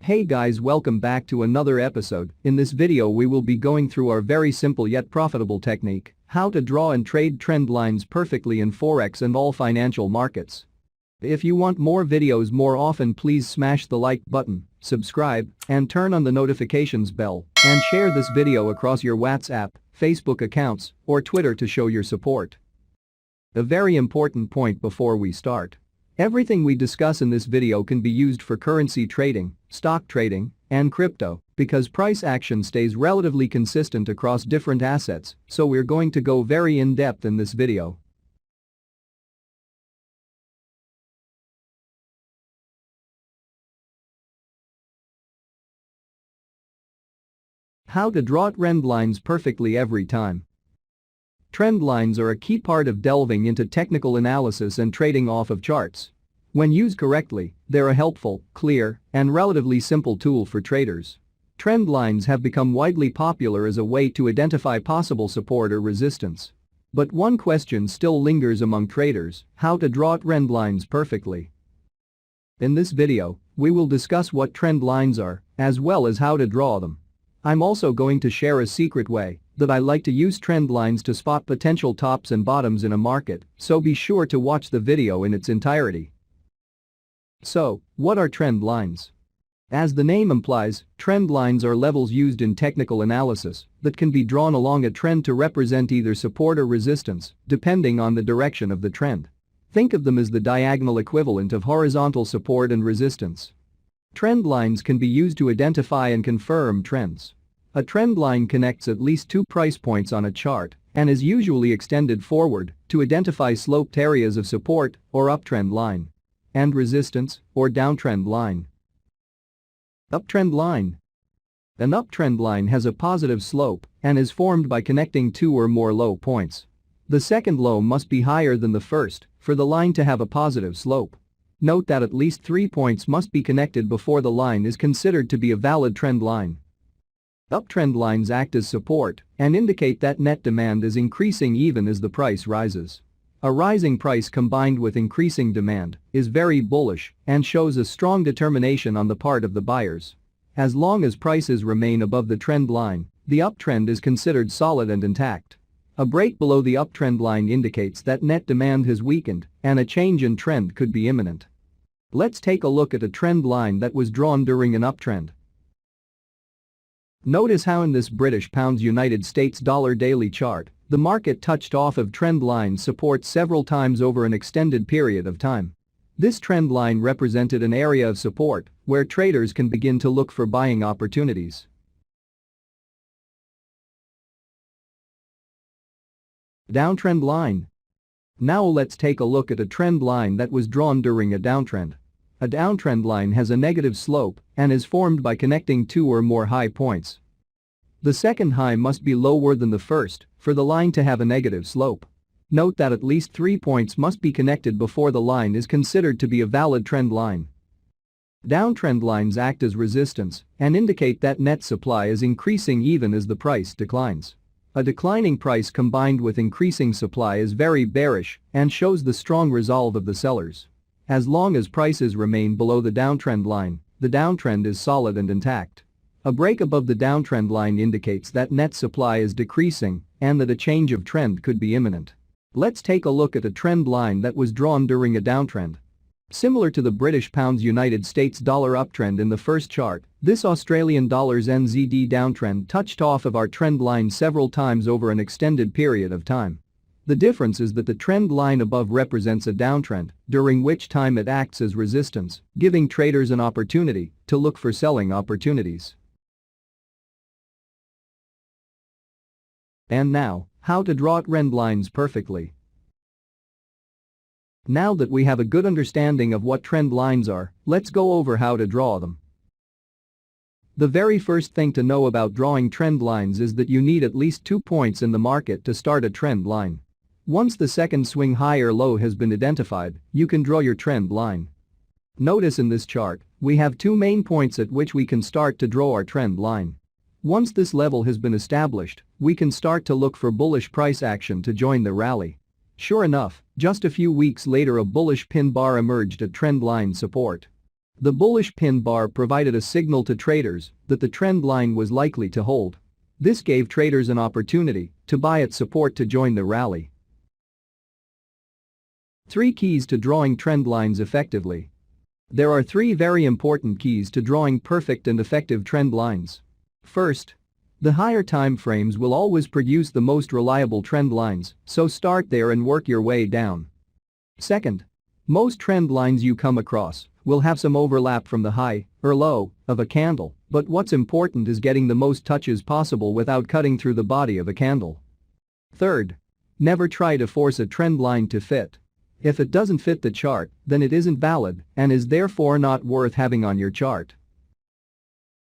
Hey guys, welcome back to another episode. In this video we will be going through our very simple yet profitable technique, how to draw and trade trend lines perfectly in Forex and all financial markets. If you want more videos more often, please smash the like button, subscribe, and turn on the notifications bell, and share this video across your WhatsApp, Facebook accounts, or Twitter to show your support. A very important point before we start. Everything we discuss in this video can be used for currency trading, stock trading, and crypto, because price action stays relatively consistent across different assets, so we're going to go very in-depth in this video. How to draw trend lines perfectly every time. Trend lines are a key part of delving into technical analysis and trading off of charts. When used correctly, they're a helpful, clear, and relatively simple tool for traders. Trend lines have become widely popular as a way to identify possible support or resistance. But one question still lingers among traders: how to draw trend lines perfectly. In this video, we will discuss what trend lines are, as well as how to draw them. I'm also going to share a secret way that I like to use trend lines to spot potential tops and bottoms in a market, so be sure to watch the video in its entirety. So, what are trend lines? As the name implies, trend lines are levels used in technical analysis that can be drawn along a trend to represent either support or resistance, depending on the direction of the trend. Think of them as the diagonal equivalent of horizontal support and resistance. Trend lines can be used to identify and confirm trends. A trend line connects at least two price points on a chart and is usually extended forward to identify sloped areas of support or uptrend line and resistance or downtrend line. Uptrend line. An uptrend line has a positive slope and is formed by connecting two or more low points. The second low must be higher than the first for the line to have a positive slope. Note that at least 3 points must be connected before the line is considered to be a valid trend line. Uptrend lines act as support and indicate that net demand is increasing even as the price rises. A rising price combined with increasing demand is very bullish and shows a strong determination on the part of the buyers. As long as prices remain above the trend line, the uptrend is considered solid and intact. A break below the uptrend line indicates that net demand has weakened and a change in trend could be imminent. Let's take a look at a trend line that was drawn during an uptrend. Notice how in this British pounds United States dollar daily chart, the market touched off of trend line support several times over an extended period of time. This trend line represented an area of support where traders can begin to look for buying opportunities. Downtrend line. Now let's take a look at a trend line that was drawn during a downtrend. A downtrend line has a negative slope and is formed by connecting two or more high points. The second high must be lower than the first for the line to have a negative slope. Note that at least 3 points must be connected before the line is considered to be a valid trend line. Downtrend lines act as resistance and indicate that net supply is increasing even as the price declines. A declining price combined with increasing supply is very bearish and shows the strong resolve of the sellers. As long as prices remain below the downtrend line, the downtrend is solid and intact. A break above the downtrend line indicates that net supply is decreasing and that a change of trend could be imminent. Let's take a look at a trend line that was drawn during a downtrend. Similar to the British pounds United States dollar uptrend in the first chart, this Australian dollars NZD downtrend touched off of our trend line several times over an extended period of time. The difference is that the trend line above represents a downtrend, during which time it acts as resistance, giving traders an opportunity to look for selling opportunities. And now, how to draw trend lines perfectly. Now that we have a good understanding of what trend lines are, let's go over how to draw them. The very first thing to know about drawing trend lines is that you need at least 2 points in the market to start a trend line. Once the second swing high or low has been identified, you can draw your trend line. Notice in this chart, we have 2 main points at which we can start to draw our trend line. Once this level has been established, we can start to look for bullish price action to join the rally. Sure enough, just a few weeks later a bullish pin bar emerged at trend line support. The bullish pin bar provided a signal to traders that the trend line was likely to hold. This gave traders an opportunity to buy at support to join the rally. 3 keys to drawing trend lines effectively. There are 3 very important keys to drawing perfect and effective trend lines. First, the higher time frames will always produce the most reliable trend lines, so start there and work your way down. Second, most trend lines you come across will have some overlap from the high or low of a candle, but what's important is getting the most touches possible without cutting through the body of a candle. Third, never try to force a trend line to fit. If it doesn't fit the chart, then it isn't valid and is therefore not worth having on your chart.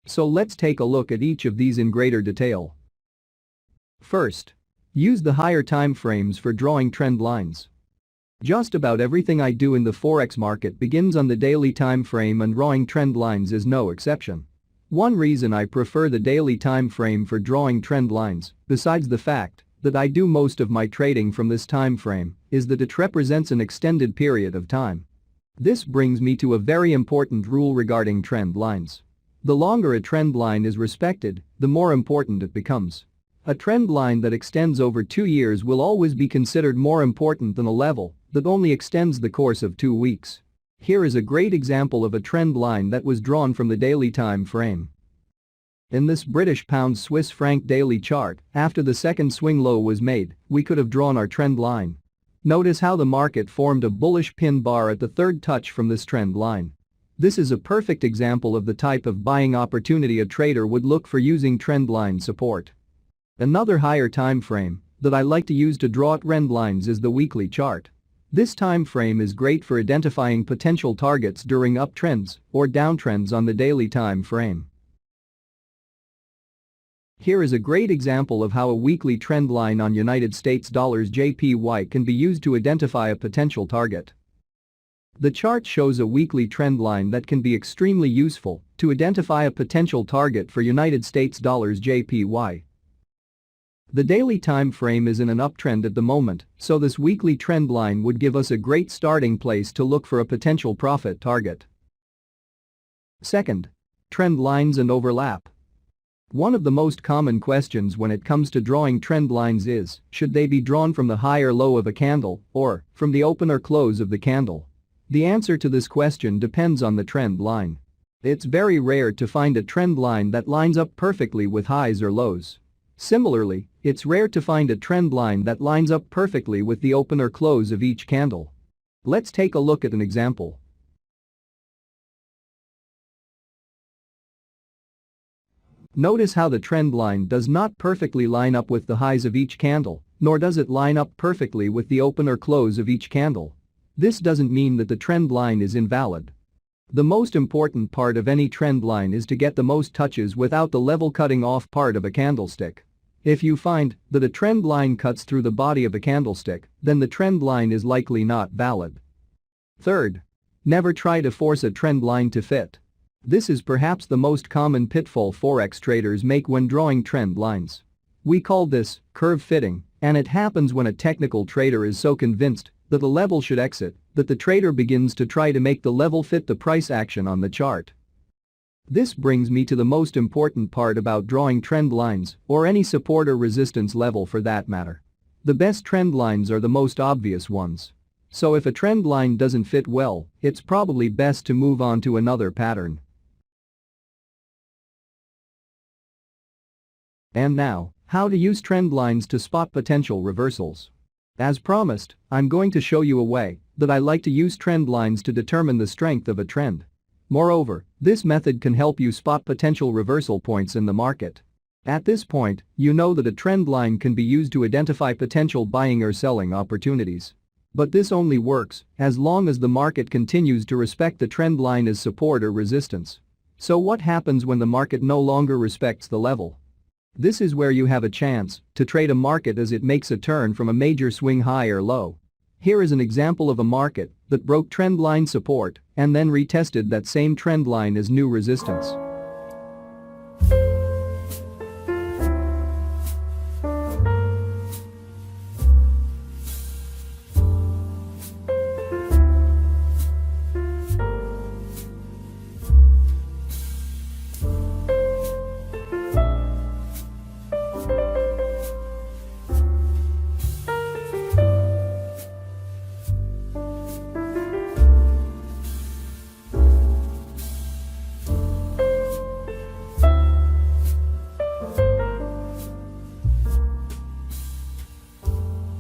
So let's take a look at each of these in greater detail. First, use the higher time frames for drawing trend lines. Just about everything I do in the forex market begins on the daily time frame, and drawing trend lines is no exception. One reason I prefer the daily time frame for drawing trend lines, besides the fact that I do most of my trading from this time frame, is that it represents an extended period of time. This brings me to a very important rule regarding trend lines. The longer a trend line is respected, the more important it becomes. A trend line that extends over 2 years will always be considered more important than a level that only extends the course of 2 weeks. Here is a great example of a trend line that was drawn from the daily time frame. In this British pound Swiss franc daily chart, after the second swing low was made, we could have drawn our trend line. Notice how the market formed a bullish pin bar at the third touch from this trend line. This is a perfect example of the type of buying opportunity a trader would look for using trend line support. Another higher time frame that I like to use to draw trend lines is the weekly chart. This time frame is great for identifying potential targets during uptrends or downtrends on the daily time frame. Here is a great example of how a weekly trend line on United States dollars JPY can be used to identify a potential target. The chart shows a weekly trend line that can be extremely useful to identify a potential target for United States dollars JPY. The daily time frame is in an uptrend at the moment, so this weekly trend line would give us a great starting place to look for a potential profit target. Second, trend lines and overlap. One of the most common questions when it comes to drawing trend lines is, should they be drawn from the high or low of a candle or from the open or close of the candle? The answer to this question depends on the trend line. It's very rare to find a trend line that lines up perfectly with highs or lows. Similarly, it's rare to find a trend line that lines up perfectly with the open or close of each candle. Let's take a look at an example. Notice how the trend line does not perfectly line up with the highs of each candle, nor does it line up perfectly with the open or close of each candle. This doesn't mean that the trend line is invalid. The most important part of any trend line is to get the most touches without the level cutting off part of a candlestick. If you find that a trend line cuts through the body of a candlestick, then the trend line is likely not valid. Third, never try to force a trend line to fit. This is perhaps the most common pitfall forex traders make when drawing trend lines. We call this curve fitting, and it happens when a technical trader is so convinced that the level should exit that the trader begins to try to make the level fit the price action on the chart. This brings me to the most important part about drawing trend lines, or any support or resistance level for that matter. The best trend lines are the most obvious ones. So if a trend line doesn't fit well, it's probably best to move on to another pattern. And now, how to use trend lines to spot potential reversals. As promised, I'm going to show you a way that I like to use trend lines to determine the strength of a trend. Moreover, this method can help you spot potential reversal points in the market. At this point, you know that a trend line can be used to identify potential buying or selling opportunities. But this only works as long as the market continues to respect the trend line as support or resistance. So what happens when the market no longer respects the level? This is where you have a chance to trade a market as it makes a turn from a major swing high or low. Here is an example of a market that broke trend line support and then retested that same trend line as new resistance.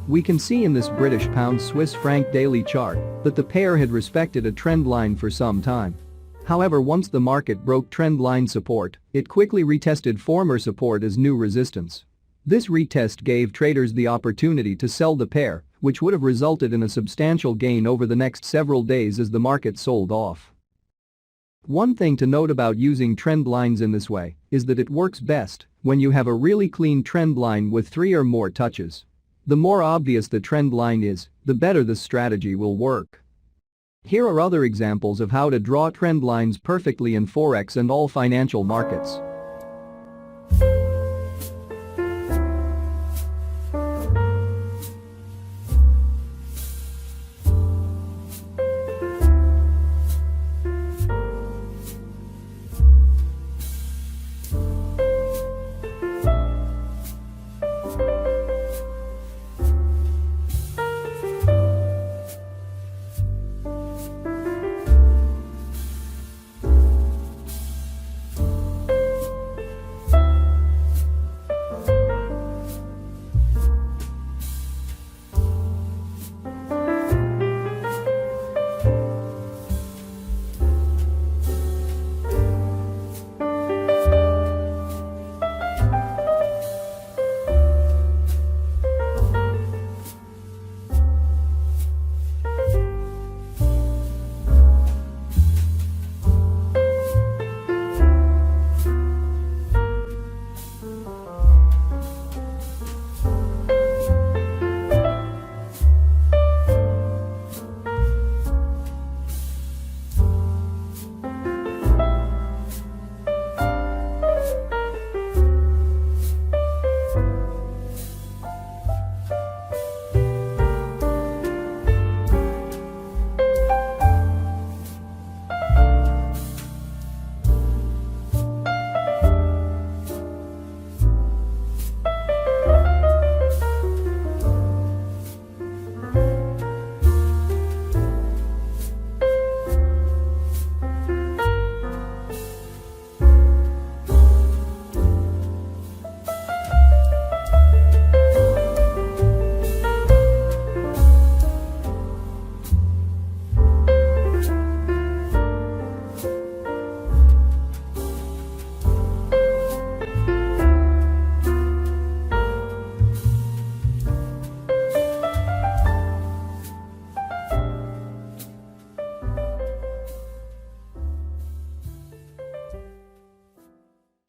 We can see in this British pound Swiss franc daily chart that the pair had respected a trend line for some time. However, once the market broke trend line support, it quickly retested former support as new resistance. This retest gave traders the opportunity to sell the pair, which would have resulted in a substantial gain over the next several days as the market sold off. One thing to note about using trend lines in this way is that it works best when you have a really clean trend line with 3 or more touches. The more obvious the trend line is, the better this strategy will work. Here are other examples of how to draw trend lines perfectly in Forex and all financial markets.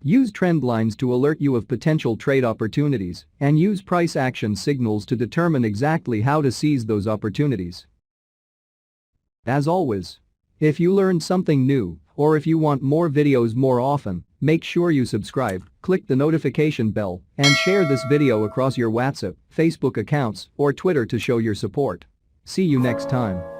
Use trend lines to alert you of potential trade opportunities and use price action signals to determine exactly how to seize those opportunities. As always, if you learned something new or if you want more videos more often, make sure you subscribe, click the notification bell, and share this video across your WhatsApp, Facebook accounts, or Twitter to show your support. See you next time.